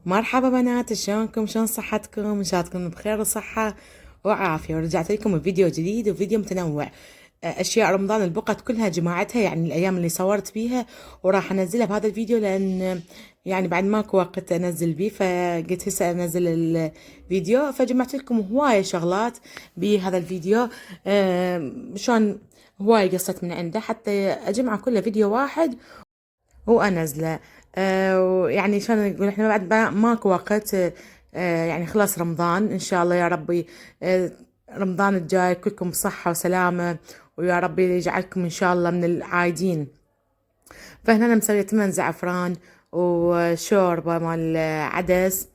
مرحبا بنات، شلونكم؟ شلون صحتكم؟ ان شاء الله تكونوا بخير وصحة وعافية. ورجعت لكم بفيديو جديد وفيديو متنوع. اشياء رمضان البقت كلها جماعتها، يعني الايام اللي صورت فيها، وراح انزلها بهذا الفيديو لان يعني بعد ماكو وقت انزل بيه، فقلت هسه انزل الفيديو. فجمعت لكم هواية شغلات بهذا الفيديو. شلون هواية قصت من عنده حتى اجمعه كله فيديو واحد وانزله. ويعني شلون نقول، احنا بعد ماكو وقت. يعني خلاص رمضان ان شاء الله يا ربي. رمضان الجاي كلكم بصحة وسلامة، ويا ربي يجعلكم ان شاء الله من العايدين. فهنا انا مسوية 8 زعفران وشوربة مال عدس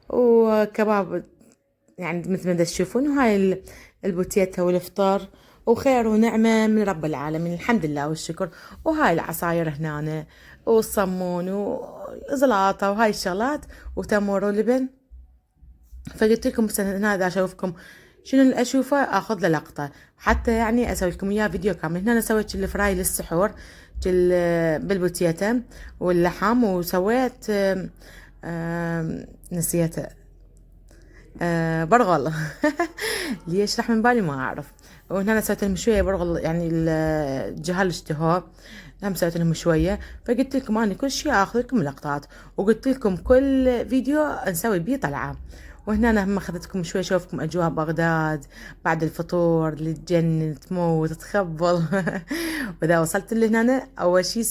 وكباب، يعني مثل ما تشوفون. وهاي البوتيتا والفطار، وخير ونعمة من رب العالمين، الحمد لله والشكر. وهاي العصاير هنا، والصمون وزلاطة وهاي الشغلات، وتمر ولبن. فقلت لكم بس هنا اذا اشوفكم شنو اللي اشوفه اخذ له لقطة، حتى يعني اسوي لكم اياه فيديو كامل. هنا انا سويت الفراي للسحور بالبوتيتا واللحم، وسويت نسيته، برغل. ليش راح من بالي ما اعرف. وهنا انا سويت لهم شويه برغل، يعني الجهال اشتهوه، هم سويت لهم شويه. فقلت لكم اني كل شيء اخذ لكم لقطات، وقلت لكم كل فيديو نسوي بيه طلعه. وهنا انا هم اخذتكم شوي اشوفكم اجواء بغداد بعد الفطور اللي تجنن تموت تخبل. واذا وصلت لهنا اول شيء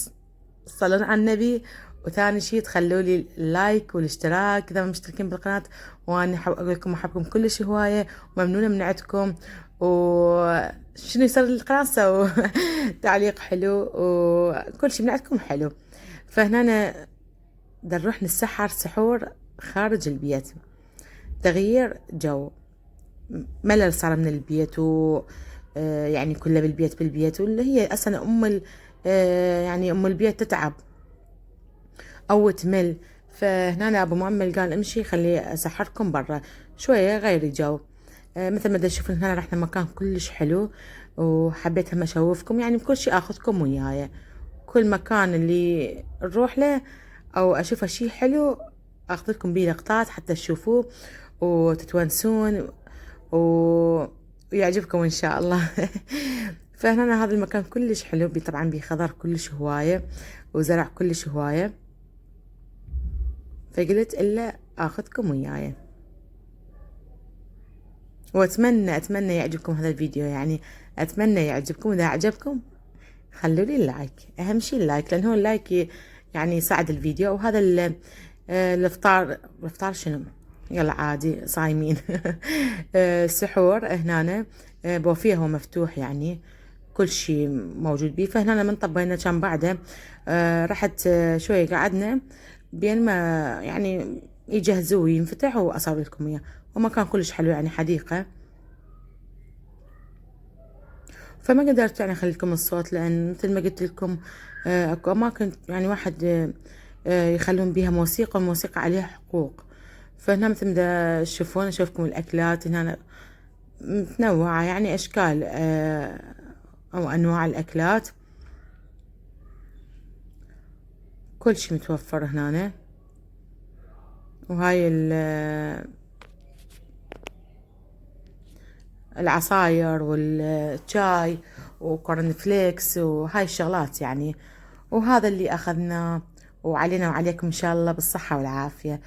صلوا على النبي، وثاني شيء تخلوا لي اللايك والاشتراك اذا ما مشتركين بالقناه. وانا اقول لكم احبكم كلش هوايه وممنونه من عندكم. وشنو يصير للقناه سووا تعليق حلو وكل شيء من عندكم حلو. فهنا أنا نروح نسحر سحور خارج البيت، تغيير جو، ملل صار من البيت يعني كله بالبيت واللي هي اصلا يعني ام البيت تتعب او تمل. فهنا ابو مؤمل قال امشي خلي اسحركم برا شويه غيري جو. مثل ما تشوفون هنا رحنا مكان كلش حلو، وحبيت هم اشوفكم يعني بكل شيء اخذكم وياي. كل مكان اللي نروح له او اشوفه شيء حلو اخذ لكم بيه لقطات حتى تشوفوه وتتونسون ويعجبكم ان شاء الله. فهنا هذا المكان كلش حلو، طبعا بيه خضر كلش هوايه وزرع كلش هوايه. فقلت الا اخذكم وياي، واتمنى يعجبكم هذا الفيديو، يعني اتمنى يعجبكم. اذا عجبكم خلوا لي اللايك، اهم شيء اللايك، لان هو اللايك يعني يساعد الفيديو. وهذا الافطار شنو؟ يلا عادي صايمين. السحور هنا بوفيه هو مفتوح، يعني كل شيء موجود بيه. فهنا من طبينا كان بعده رحت شوية قعدنا بين ما يعني يجهزوه وينفتح واصور لكم اياه. ومكان كلش حلو يعني حديقة. فما قدرت يعني اخلي لكم الصوت، لان مثل ما قلت لكم اكو اماكن يعني واحد يخلون بيها موسيقى، والموسيقى عليها حقوق. فهنا مثل ما تشوفون اشوفكم الاكلات هنا متنوعة، يعني اشكال او انواع الاكلات كل شي متوفر هنا. وهاي العصاير والشاي وكورن فليكس وهاي الشغلات يعني. وهذا اللي أخذناه، وعلينا وعليكم إن شاء الله بالصحة والعافية.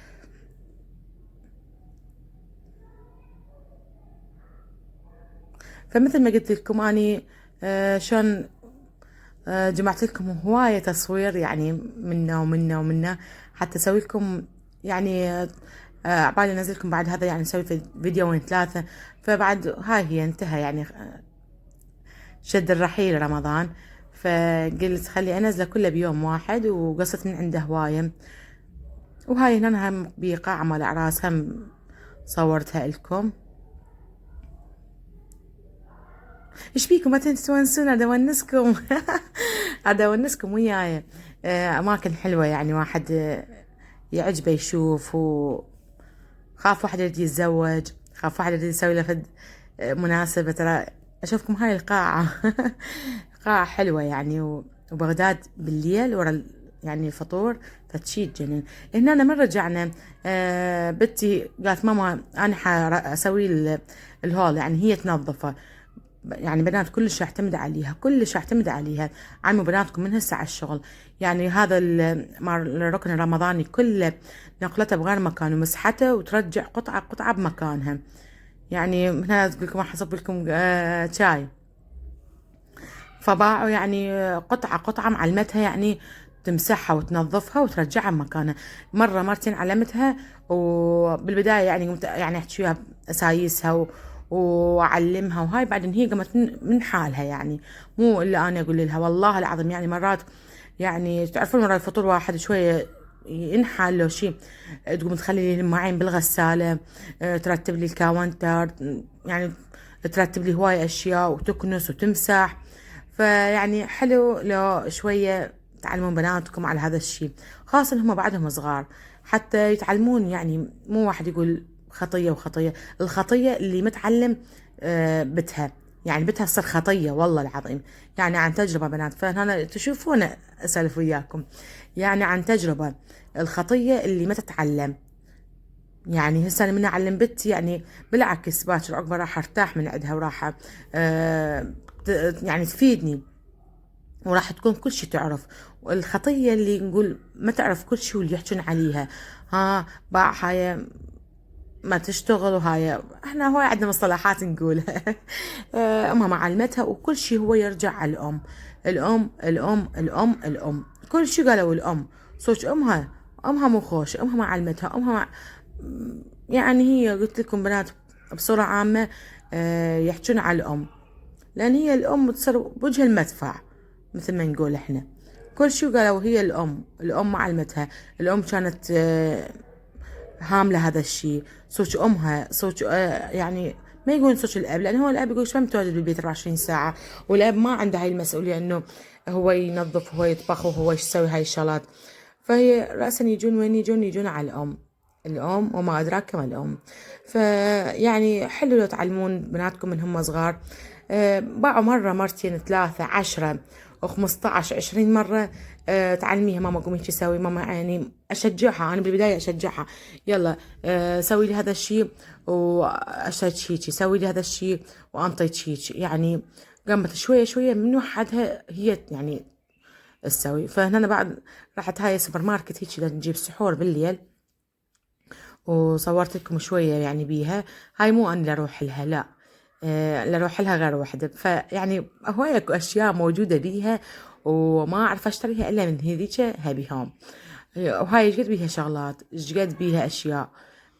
فمثل ما قلت لكم أني شلون جمعت لكم هواية تصوير، يعني منا حتى أسوي لكم يعني عبالي انزل لكم بعد هذا، يعني نسوي فيديوين ثلاثة. فبعد هاي هي انتهى يعني شد الرحيل رمضان. فقلت خلي انزله كله بيوم واحد، وقصت من عنده هواية. وهاي هنا هم بقاعة مال اعراس هم صورتها لكم. ايش بيكم ما تنسون ادونسكم. ادونسكم وياي. اماكن حلوة يعني واحد يعجبه يشوف. خاف واحد يريد يتزوج، خاف واحد يريد يسوي له فد مناسبة. ترى اشوفكم هاي القاعة. قاعة حلوة يعني. وبغداد بالليل ورا يعني فطور، فشي تجنن. هنا من رجعنا بنتي قالت ماما انا حاسوي الهول، يعني هي تنظفه. يعني بنات كلش اعتمد عليها، كلش اعتمد عليها. علموا بناتكم من هسه على الشغل. يعني هذا الركن الرمضاني كله نقلته بغير مكان ومسحته وترجع قطعة قطعة بمكانها. يعني هنا تقول لكم راح اصب لكم شاي، فباعوا يعني قطعة قطعة معلمتها، يعني تمسحها وتنظفها وترجعها مكانها. مرة مرتين علمتها، وبالبداية يعني قمت يعني احكي وياها اسايسها واعلمها وهاي، بعدين هي قامت من حالها. يعني مو الا انا اقول لها والله العظيم. يعني مرات يعني تعرفون مرات الفطور واحد شوية ينحل لو شيء، تقوم تخلي لي المواعين بالغسالة، ترتب لي الكاونتر، يعني ترتب لي هواي اشياء وتكنس وتمسح. فيعني حلو لو شوية تعلمون بناتكم على هذا الشيء، خاصة هم بعدهم صغار، حتى يتعلمون. يعني مو واحد يقول خطية وخطية، الخطية اللي متعلم بتها، يعني بتها تصير خطية والله العظيم. يعني عن تجربة بنات، فأنا تشوفون أسألف وياكم يعني عن تجربة. الخطية اللي ما تتعلم، يعني هسه انا من اعلم بنتي يعني بالعكس باكر عقبه راح ارتاح من عندها، وراح يعني تفيدني، وراح تكون كل شي تعرف. والخطية اللي نقول ما تعرف كل شي واللي يحجون عليها، ها باع هاي ما تشتغل، وهاي احنا هواي عندنا مصطلحات نقولها. امها معلمتها، وكل شي هو يرجع على الام. الام كل شي قالوا الام. صوت امها مو خوش، امها معلمتها، يعني هي قلت لكم بنات بصورة عامة يحجون على الام، لان هي الام تصير بوجه المدفع مثل ما نقول احنا. كل شي قالوا هي الام معلمتها. الام كانت هاملة هذا الشيء. صوت امها صوت يعني ما يقولون صوت الاب، لان هو الاب يقول شو متواجد بالبيت 24 ساعة، والاب ما عنده هاي المسؤولية انه هو ينظف وهو يطبخ وهو يسوي هاي الشغلات. فهي رأسا يجون وين يجون على الام وما أدراك ما الأم. فيعني حلو لو تعلمون بناتكم من هم صغار. باعوا مرة مرتين 3 10 و15 20 مرة. تعلميها ماما قومي تسوي، ماما يعني أشجعها. أنا بالبداية أشجعها، يلا سوي لي هذا الشيء وأشترك هيك، سوي لي هذا الشيء وأنطيك هيك. يعني قامت شوية شوية من وحدها هي يعني تسوي. فهنا بعد رحت هاي السوبر ماركت هيك نجيب سحور بالليل، وصورت لكم شوية يعني بيها. هاي مو أنا اللي أروح لها، لا اللي أروح لها غير وحدة. فيعني هواي أكو أشياء موجودة بيها وما أعرف أشتريها إلا من هذيك هابي هوم. وهاي جد بيها شغلات، جد بيها أشياء،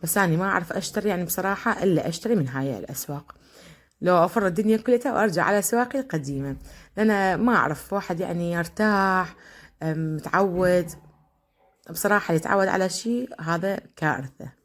بس أنا ما أعرف أشتري يعني بصراحة إلا أشتري من هاي الأسواق. لو أفر الدنيا كلها وأرجع على أسواقي القديمة، لأن ما أعرف واحد يعني يرتاح متعود. بصراحة اللي يتعود على شيء هذا كارثة.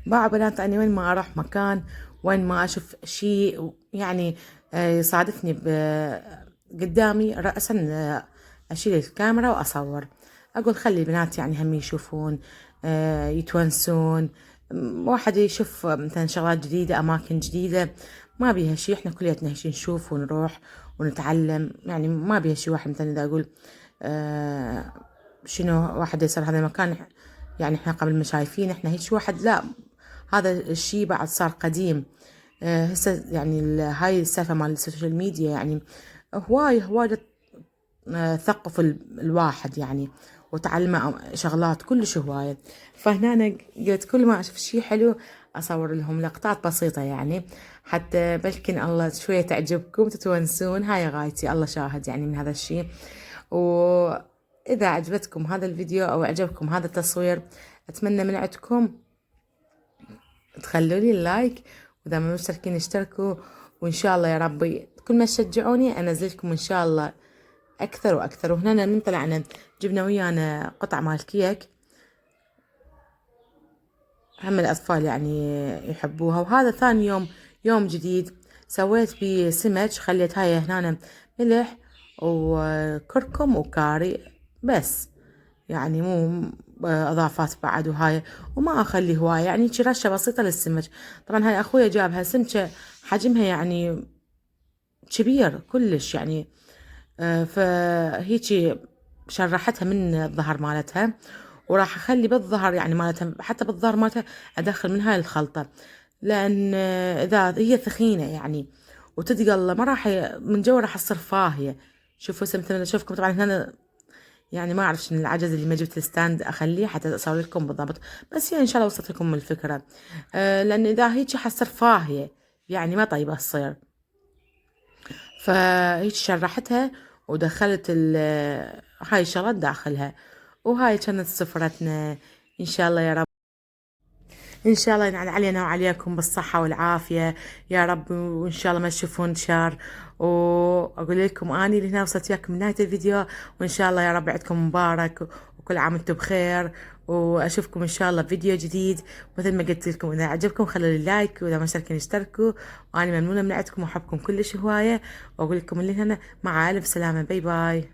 باع بنات أنا وين ما أروح مكان، وين ما أشوف شيء يعني يصادفني قدامي رأسا أشيل الكاميرا وأصور. أقول خلي البنات يعني هم يشوفون يتونسون. واحد يشوف مثلا شغلات جديدة، أماكن جديدة، ما بيها شي. إحنا كلياتنا هشي نشوف ونروح ونتعلم. يعني ما بيها شي واحد مثلا إذا أقول شنو واحد يصير هذا المكان يعني إحنا قبل ما شايفين إحنا هيك واحد، لا هذا الشي بعد صار قديم. هسه يعني هاي السالفة مال السوشيال ميديا يعني هواي ثقف الواحد يعني، وتعلم شغلات كلش هواية. فهنا أنا قلت كل ما أشوف شي حلو أصور لهم لقطات بسيطة، يعني حتى بلكن الله شوية تعجبكم تتونسون. هاي غايتي، الله شاهد يعني من هذا الشي. وإذا عجبتكم هذا الفيديو أو عجبكم هذا التصوير، أتمنى من عندكم تخلوا لي اللايك، واذا ما مشتركين اشتركوا. وان شاء الله يا ربي كل ما تشجعوني انزلكم ان شاء الله اكثر واكثر. وهنا من طلعنا جبنا ويانا قطع مال كيك، هم الاطفال يعني يحبوها. وهذا ثاني يوم، يوم جديد، سويت بيه سمك، خليت هاي هنا ملح وكركم وكاري بس، يعني مو اضافات بعد وهاي، وما اخلي هواية، يعني شي رشة بسيطة للسمك. طبعا هاي اخويا جابها سمكة حجمها يعني كبير كلش يعني، فهيجي شرحتها من الظهر مالتها، وراح اخلي بالظهر يعني مالتها، حتى بالظهر مالتها ادخل من هاي الخلطة، لان اذا هي ثخينة يعني وتتقلى ما راح من جوا راح تصير فاهية. شوفوا مثل اشوفكم طبعا هنا، يعني ما اعرف شنو العجز اللي ما جبت الستاند اخليه حتى اسوي لكم بالضبط، بس يعني ان شاء الله وصلت لكم الفكرة. لان اذا هيك حتصير فاهية يعني ما طيبة تصير. فهيك شرحتها ودخلت هاي الشغلات داخلها، وهاي كانت سفرتنا. ان شاء الله يا رب، ان شاء الله ينعاد علينا وعليكم بالصحة والعافية يا رب، وان شاء الله ما تشوفون شر. واقول لكم اني لهنا وصلت وياكم من نهاية الفيديو، وان شاء الله يا رب عيدكم مبارك وكل عام وانتم بخير، واشوفكم ان شاء الله فيديو جديد. مثل ما قلت لكم اذا عجبكم خلوا لي لايك، واذا ما اشتركوا اشتركوا، وانا ممنونة من عندكم واحبكم كلش هواية. واقول لكم اللي هنا مع الف سلامة، باي باي.